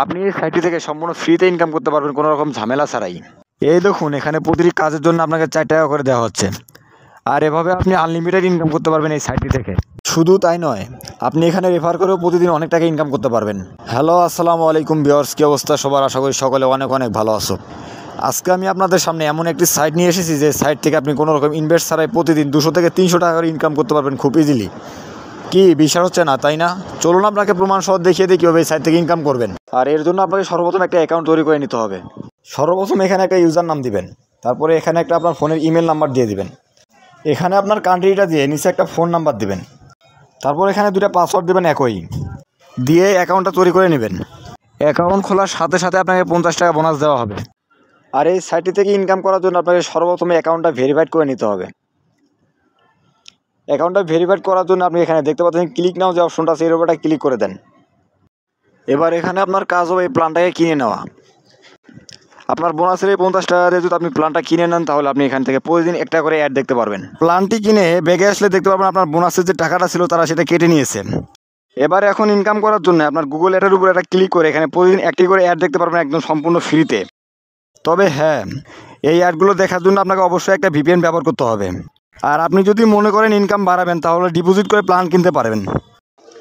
আপনি এই সাইটটি থেকে সম্পূর্ণ ফ্রিতে ইনকাম করতে পারবেন কোনো রকম ঝামেলা ছাড়াই। এই দেখুন এখানে প্রতিটি কাজের জন্য আপনাকে 4 টাকা করে দেওয়া হচ্ছে। আর এভাবে আপনি আনলিমিটেড ইনকাম করতে পারবেন এই সাইটটি থেকে। শুধু তাই নয়, আপনি এখানে রেফার করেও প্রতিদিন অনেক টাকা ইনকাম করতে পারবেন। হ্যালো, আসসালামু আলাইকুম ভিউয়ার্স, কী অবস্থা সবার? আশা করি সকলে অনেক অনেক ভালো আছো। আজকে আমি আপনাদের সামনে এমন একটি সাইট নিয়ে এসেছি যে সাইট থেকে আপনি কোনো রকম ইনভেস্ট ছাড়াই প্রতিদিন 200 থেকে 300 টাকা করে ইনকাম করতে পারবেন খুব ইজিলি। কি বিশ্বাস হচ্ছে না, তাই না? চলুন আপনাকে প্রমাণ সহ দেখিয়ে দিই কীভাবে এই সাইট থেকে ইনকাম করবেন। আর এর জন্য আপনাকে সর্বপ্রথম একটা অ্যাকাউন্ট তৈরি করে নিতে হবে। সর্বপ্রথম এখানে একটা ইউজার নাম দিবেন, তারপরে এখানে একটা আপনার ফোনের ইমেল নাম্বার দিয়ে দিবেন। এখানে আপনার কান্ট্রিটা দিয়ে নিচে একটা ফোন নাম্বার দিবেন। তারপর এখানে 2টা পাসওয়ার্ড দেবেন একই, দিয়ে অ্যাকাউন্টটা তৈরি করে নেবেন। অ্যাকাউন্ট খোলার সাথে সাথে আপনাকে 50 টাকা বোনাস দেওয়া হবে। আর এই সাইটটি থেকে ইনকাম করার জন্য আপনাকে সর্বপ্রথমে অ্যাকাউন্টটা ভেরিফাইড করে নিতে হবে। অ্যাকাউন্টটা ভেরিফাইড করার জন্য আপনি এখানে দেখতে পাচ্ছেন ক্লিক নাও যে অপশনটা আছে, এর উপরটা ক্লিক করে দেন। এবার এখানে আপনার কাজ হবে এই প্ল্যানটাকে কিনে নেওয়া। আপনার বোনাসের এই 50 টাকা দিয়ে যদি আপনি প্ল্যানটা কিনে নেন তাহলে আপনি এখান থেকে প্রতিদিন একটা করে অ্যাড দেখতে পারবেন। প্ল্যানটি কিনে ব্যাগে আসলে দেখতে পারবেন আপনার বোনাসের যে টাকাটা ছিল তারা সেটা কেটে নিয়েছে। এবার এখন ইনকাম করার জন্য আপনার গুগল অ্যাডের উপর একটা ক্লিক করে এখানে প্রতিদিন একটি করে অ্যাড দেখতে পারবেন একদম সম্পূর্ণ ফ্রিতে। তবে হ্যাঁ, এই অ্যাডগুলো দেখার জন্য আপনাকে অবশ্যই একটা VPN ব্যবহার করতে হবে। আর আপনি যদি মনে করেন ইনকাম বাড়াবেন তাহলে ডিপোজিট করে প্ল্যান কিনতে পারবেন।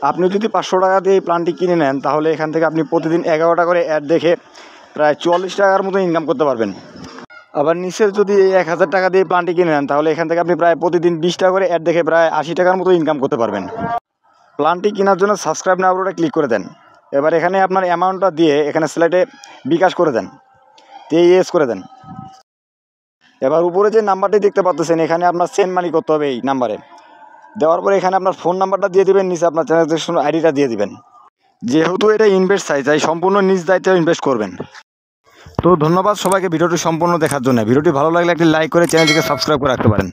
আপনি যদি 500 টাকা দিয়ে এই প্ল্যানটি কিনে নেন তাহলে এখান থেকে আপনি প্রতিদিন 11টা করে অ্যাড দেখে প্রায় 44 টাকার মতো ইনকাম করতে পারবেন। আবার নিচের যদি 1000 টাকা দিয়ে প্ল্যানটি কিনে নেন তাহলে এখান থেকে আপনি প্রায় প্রতিদিন 20 টাকা করে অ্যাড দেখে প্রায় 80 টাকার মতো ইনকাম করতে পারবেন। প্ল্যানটি কেনার জন্য সাবস্ক্রাইব নাও বাটনে ক্লিক করে দেন। এবার এখানে আপনার অ্যামাউন্টটা দিয়ে এখানে স্লাইডে বিকাশ করে দেন, দিয়ে ইয়েস করে দেন। এবার উপরে যে নাম্বারটি দেখতে পাচ্ছেন এখানে আপনার সেন্ড মানি করতে হবে এই নাম্বারে। দেওয়ার পরে এখানে আপনার ফোন নাম্বারটা দিয়ে দিবেন, নিচে আপনার ট্রানজ্যাকশন আইডিটা দিয়ে দিবেন। যেহেতু এটা ইনভেস্ট চাই তাই সম্পূর্ণ নিজ দায়িত্বে ইনভেস্ট করবেন। তো ধন্যবাদ সবাইকে ভিডিওটি সম্পূর্ণ দেখার জন্য। ভিডিওটি ভালো লাগলে একটি লাইক করে চ্যানেলটিকে সাবস্ক্রাইব করে রাখতে পারেন।